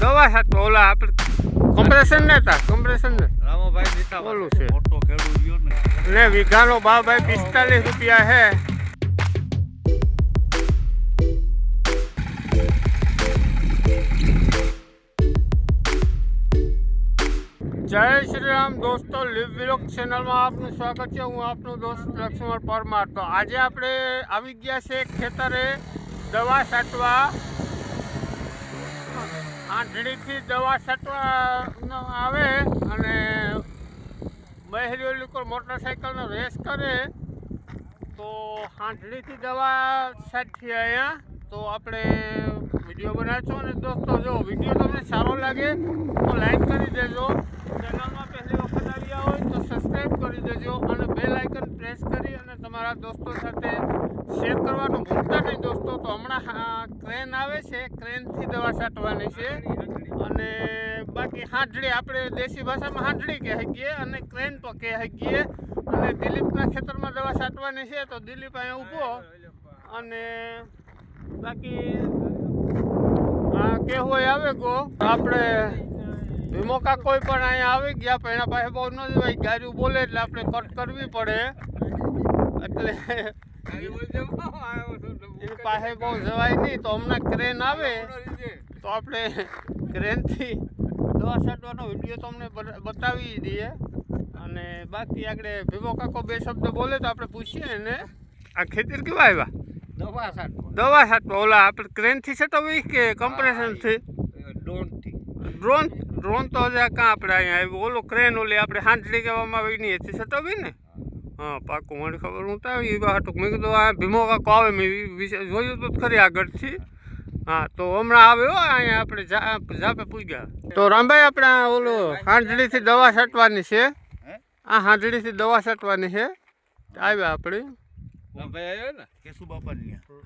દવા સાથે ઓલા આપણે કમ્પ્રેશન ને તા કમ્પ્રેશન ને રામાભાઈ નીતા ઓલું છે મોટો ખેડૂત રહ્યો ને વીઘાનો ભાવ ભાઈ 45 રૂપિયા છે। જય શ્રી રામ દોસ્તો, લીવ વ્લોગ ચેનલમાં આપનું સ્વાગત છે। હું આપનો દોસ્ત લક્ષ્મણ પરમાર। તો આજે આપણે આવી ગયા છે ખેતરે દવા છાંટવા। આંધળીથી દવા છાંટવા આવે અને બહેરી ઓલી કોઈ મોટરસાઇકલનો રેસ કરે તો આંધળીથી દવા છાંટીએ અહીંયા। તો આપણે વિડીયો બનાવશો અને દોસ્તો જો વિડીયો તમને સારો લાગે તો લાઈક કરી દેજો। ચેનલમાં પહેલી વખત આવ્યા હોય તો સબસ્ક્રાઈબ કરી દેજો અને બેલ આઇકન પ્રેસ કરી અને તમારા દોસ્તો સાથે શેર કરવાનું ભૂલતા નહીં દોસ્તો। તો હમણાં ક્રેન આવે છે, ક્રેનથી દવા છાંટવાની છે અને બાકી હાંડળી આપણે દેશી ભાષામાં હાંડળી કહે શકીએ અને ક્રેન તો કહે શકીએ। અને દિલીપના ખેતરમાં દવા છાંટવાની છે તો દિલીપ અહીંયા ઊભો અને બાકી આ કહેવું આવે ગો આપણે ભીમોકા કોઈ પણ અહીંયા આવી ગયા પણ એના પાસે બહુ ન જવાય, ગાડી બોલે એટલે આપણે કટ કરવી પડે એટલે એની પાસે બહુ જવાય નહીં। તો હમણાં ક્રેન આવે તો આપણે ક્રેનથી દવા છાંટવાનો વિડીયો તમને બતાવી દઈએ અને બાકી આગળ ભીમો કાકો બે શબ્દ બોલે તો આપણે પૂછીએ એને આ ખેતર કેવા આવ્યા દવા છાંટવા ઓલા આપણે ક્રેનથી છાંટવી કે કમ્પ્રેશનથી ડ્રોન તો હજી કાં આપણે અહીંયા આવ્યું ઓલો ક્રેન ઓલી આપણે હાંડલી કહેવામાં આવી નહીં એથી છટાવી ને હા પાકું મને ખબર હું તો આવી હાટુક મેં કીધું આ ભીમો કાકો આવે મેં જોયું તો ખરી આગળથી હા તો હમણાં આવ્યો અહીંયા આપણે જાપે પૂગ્યા। તો રામભાઈ આપણે ઓલો હાંડલીથી દવા છાંટવાની છે, આ હાંડલીથી દવા છાંટવાની છે આવ્યા આપણે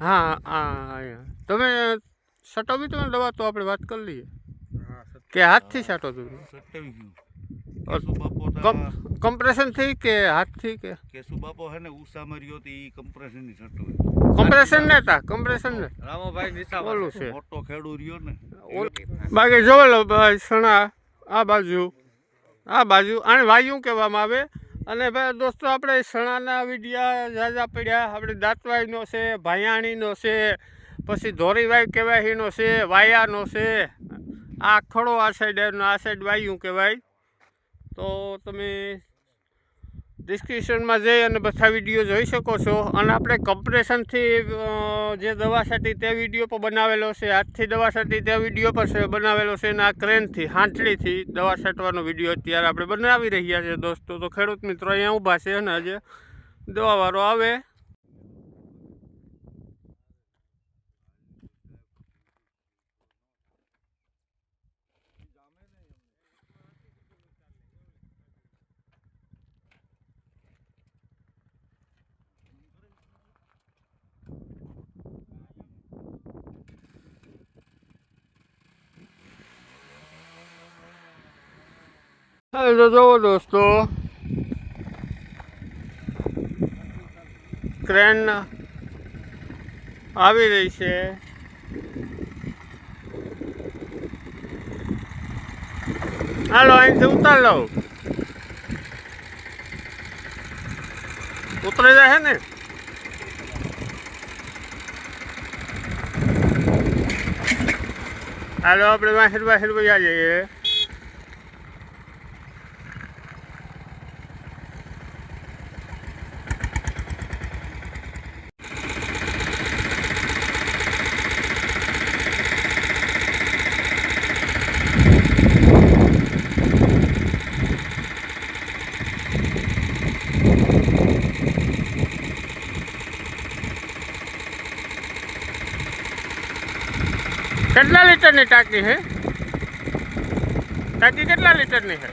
હા અહીંયા તમે છટાવી તમે દવા તો આપણે વાત કરી લઈએ કે હાથથી છાંટો તમે કમ્પ્રેશન થી કે હાથથી કે કેસુ બાપો હે ને ઉષા મર્યો તો ઈ કમ્પ્રેશન ની છટો કમ્પ્રેશન ને તા કમ્પ્રેશન ને રામાભાઈ નીતા ઓલું છે મોટો ખેડૂત રહ્યો ને બાકી જોવો લો ભાઈ સણા આ બાજુ આને વાયુ કહેવામાં આવે। અને ભાઈ દોસ્તો આપણે સણાના વિડિયા ઝાઝા પડ્યા આપણે દાંતવાઈનો છે, ભાયાણીનો છે, પછી ધોરીવાઈ કહેવાયનો છે, વાયાનો છે, આ ખડો આ સાઈડ વાયુ કહેવાય। તો તમે ડિસ્ક્રિપ્શનમાં જઈ અને બધા વિડીયો જોઈ શકો છો અને આપણે કમ્પ્રેશનથી જે દવા છાંટી તે વિડીયો પણ બનાવેલો છે, હાથથી દવા છાંટી તે વિડીયો પણ બનાવેલો છે અને આ ક્રેનથી હાંડલીથી દવા છાંટવાનો વિડીયો અત્યારે આપણે બનાવી રહ્યા છીએ દોસ્તો। તો ખેડૂત મિત્રો અહીંયા ઊભા છે અને આજે દવાવાળો આવે તો જુઓ દોસ્તો ક્રેન આવી રહી છે હાલો અહીંથી ઉતાર લો ઉતરી જાય છે ને હાલો આપણે વાહિર વયા જઈએ। કેટલા લીટરની ટાંકી છે? ટાંકી કેટલા લીટરની છે?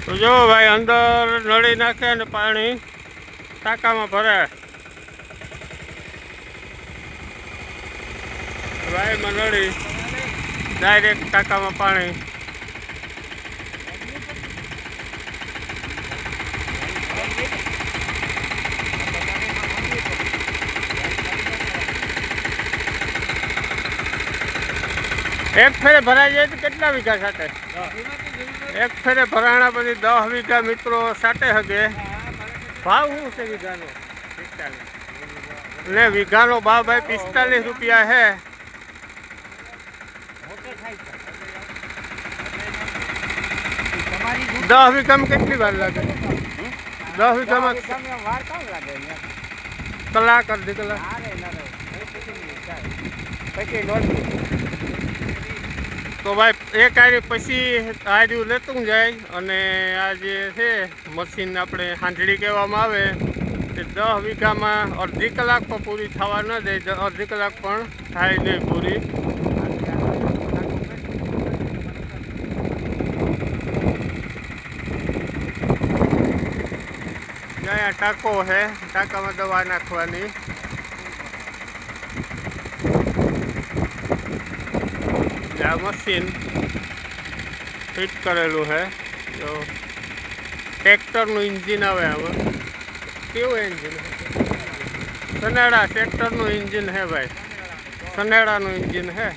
તો જો ભાઈ અંદર નળી નાખે અને પાણી ટાંકામાં ભરે ભાઈ નળી ડાયરેક્ટ ટાંકામાં પાણી એક ફેરે ભરાઈ જાય તો કેટલા વીઘા સાટે? એક ફેરે ભરાણા પછી 10 વીઘા મિત્રો સાટે હગે. ભાવ શું છે વીઘાનો? 45 ને વીઘાનો ભાવ ભાઈ 45 રૂપિયા છે. 10 વીઘામાં કેટલી વાર લાગે? 10 વીઘામાં કલાક અડધી કલાક. તો ભાઈ એક આરી પછી આર્યું લેતું જાય અને આ જે છે મશીન આપણે હાંડળી કહેવામાં આવે તે 10 વીઘામાં અડધી કલાક પણ પૂરી થવા ન દે, અડધી કલાક પણ થાય નહીં પૂરી. અહીંયા ટાંકો છે, ટાંકામાં દવા નાખવાની. આ મશીન ફિટ કરેલું છે. જો ટ્રેક્ટરનું એન્જિન આવે. હવે કેવું એન્જિન? સનેડા ટ્રેક્ટરનું એન્જિન છે ભાઈ, સનેડાનું એન્જિન છે.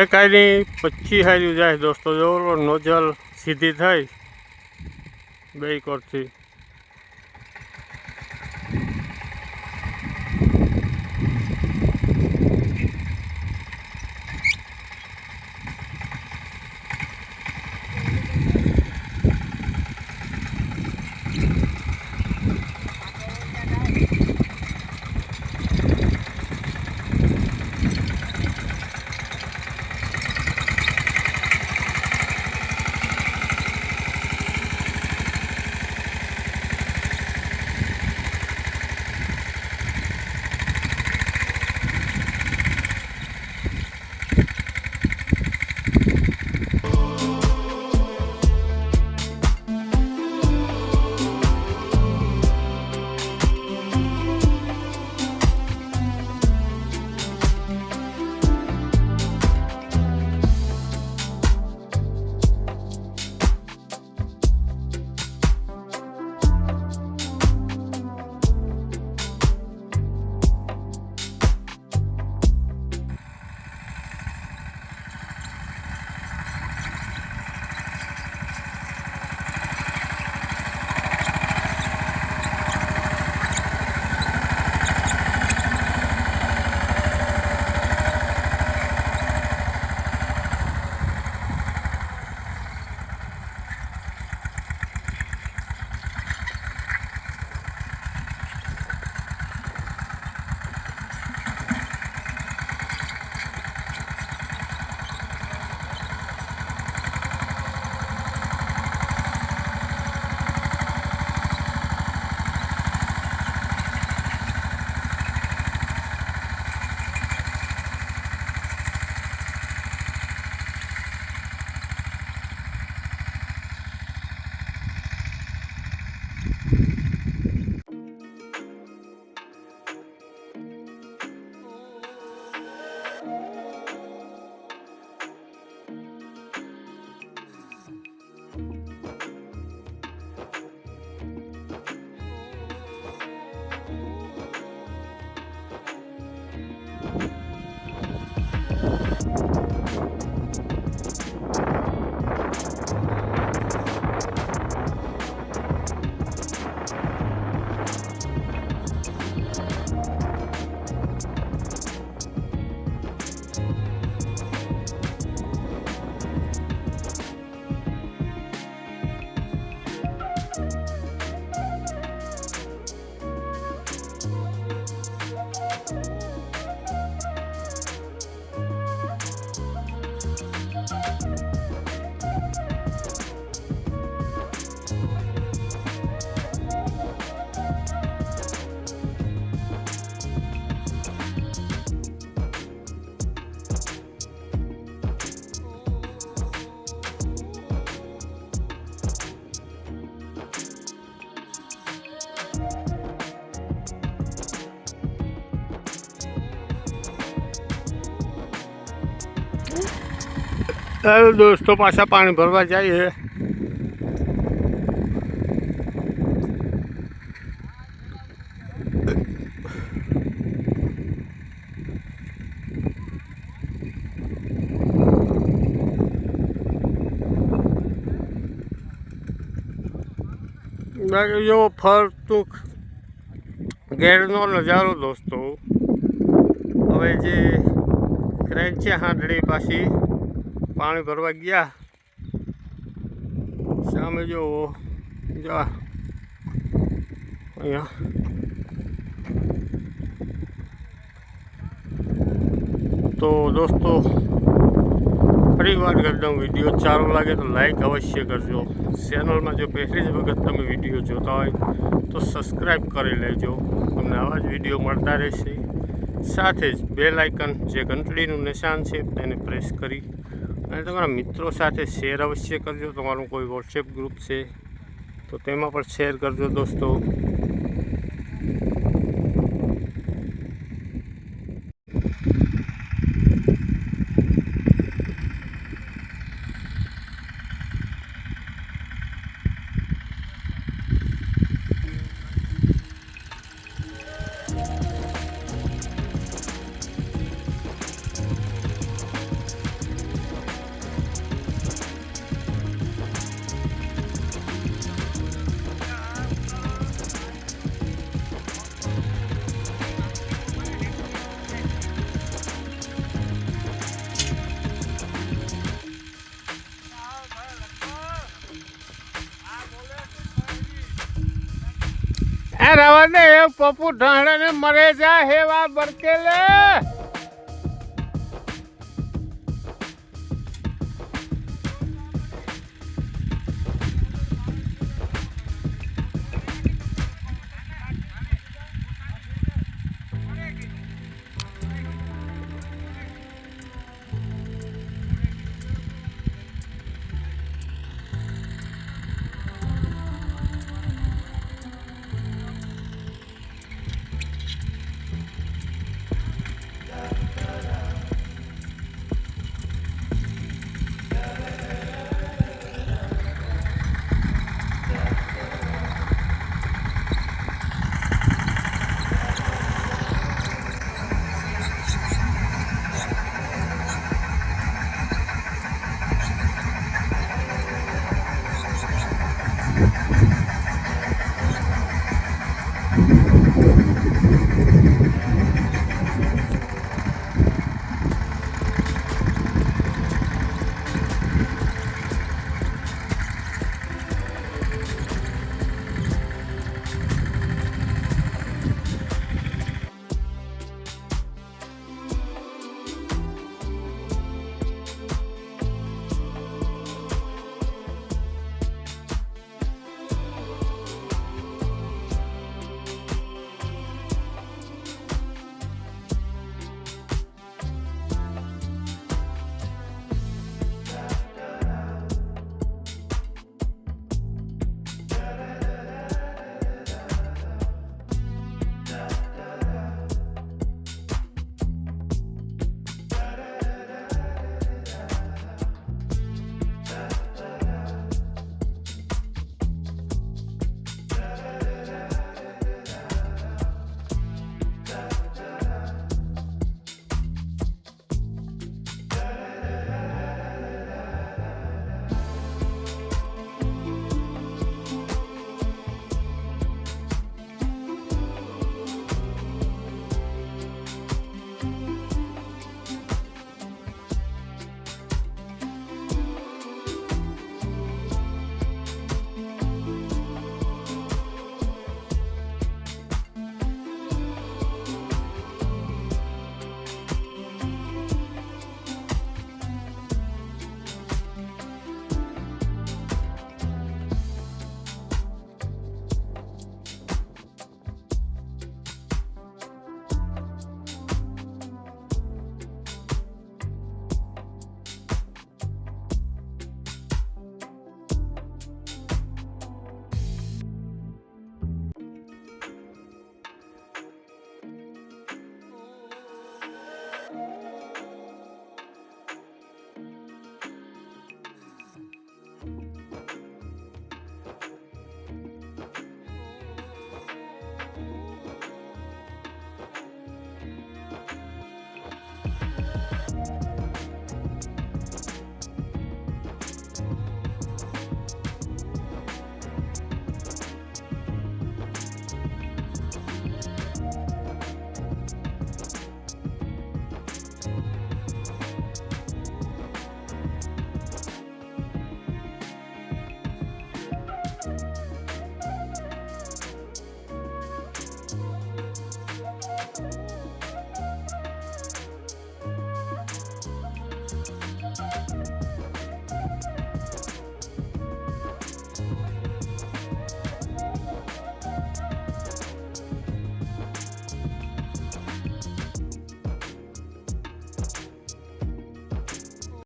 એક આની 25 હાર્યું જાય દોસ્તો. જો નોઝલ સીધી થઈ બે કોરથી. ચાલો દોસ્તો પાછા પાણી ભરવા જઈએ. બાકી જો ફરતું ઘેરનો નજારો દોસ્તો. હવે જે ક્રેન છે હાંડળી પાછી પાણી ભરવા ગયા. સામે જો જા અહીંયા તો દોસ્તો ફરી વાર કરી દઉં, વિડીયો સારો લાગે તો લાઈક અવશ્ય કરજો. ચેનલમાં જો પહેલી જ વખત તમે વિડીયો જોતા હોય તો સબસ્ક્રાઈબ કરી લેજો. તમને આવા જ વિડીયો મળતા રહેશે. સાથે જ બેલ આઇકન જે ઘંટડીનું નિશાન છે તેને પ્રેસ કરી અને તમારા મિત્રો સાથે શેર અવશ્ય કરજો. તમારું કોઈ વોટ્સએપ ગ્રુપ છે તો તેમાં પણ શેર કરજો દોસ્તો. રવા દે પપ્પુ ઢાંડે ને મરે જા હેવા બરકેલે.